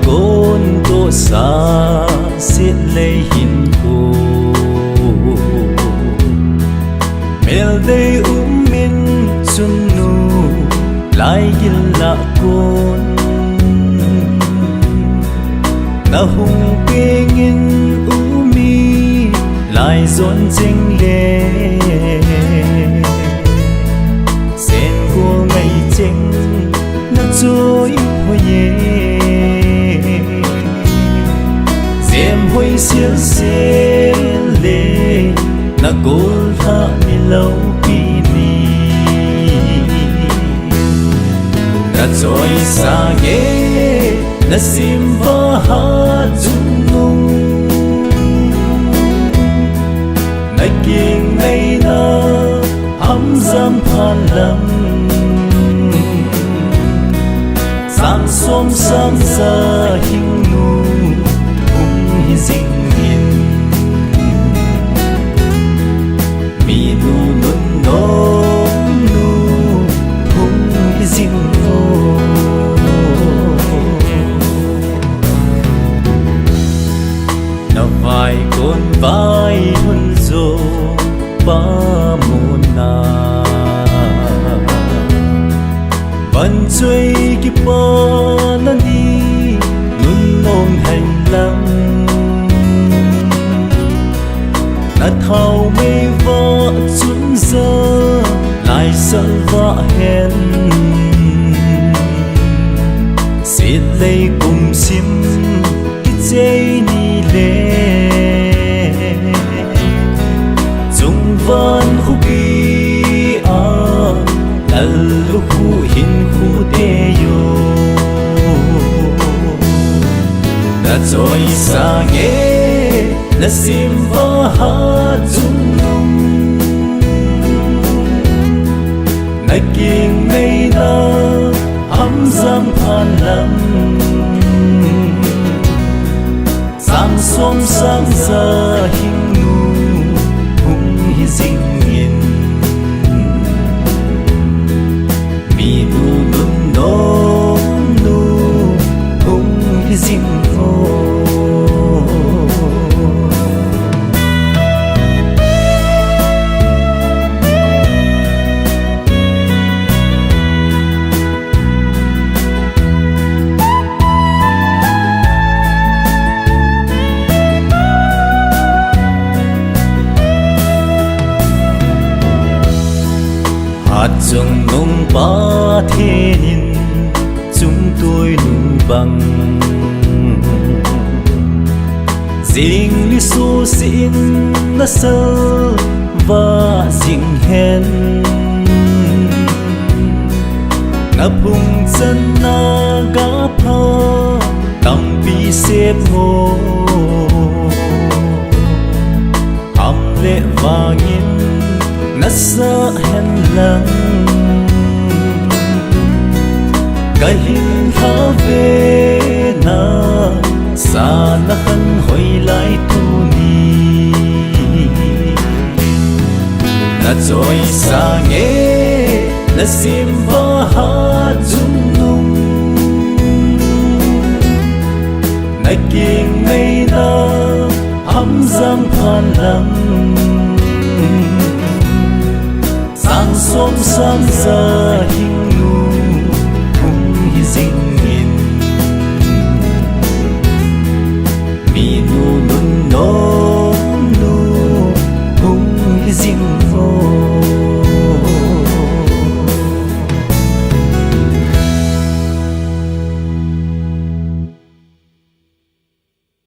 côn tô xa xiết lấy hình cô mel đây min xuân nu lại gil lạ côn na hùng pingin mi lại dọn chinh lệ sen của ngày chinh na trôi hoa ye xem hôi xiên xiên lệ na côn tha mi lâu pini na trôi xa ghé na sim va hát dung nung na kiêng ngày na hâm dâm phan lâm sang xóm sang ra hình nu hùng hi dinh hiền mi nu nun nôm nu hùng hi dinh nô na vai con vai hun zo ba môn na vẫn chơi cái ba na đi nun nong hành lắm na thao mây vỡ chun giờ lại sân vỡ hẹn xiết lấy cùng sim cái dây ni lệ dùng van khu bi lu khu hin khu te yo na trôi xa nghe na sim va hát dung nung na kiêng ngày na hâm dâm phan lâm sang xóm sang ra hình nu hùng hi dinh hiền mi nu nun nôm nu hùng hi dinh vô hạt trong nông ba thế nhìn chúng tôi nu bằng dinh li su xin na sơ và dinh hen na phung chân na gá pha tâm bi xếp ngô hàm lệ và nhìn na sa hen lăng cái hình tha về na sa na khăn hồi lại tu ni na trôi xa nghe na sim va hát dung nung na kiêng ngày na hâm dâm phan lâm sang xóm sang ra hình nu hùng hi dinh hiền mi nu nun nô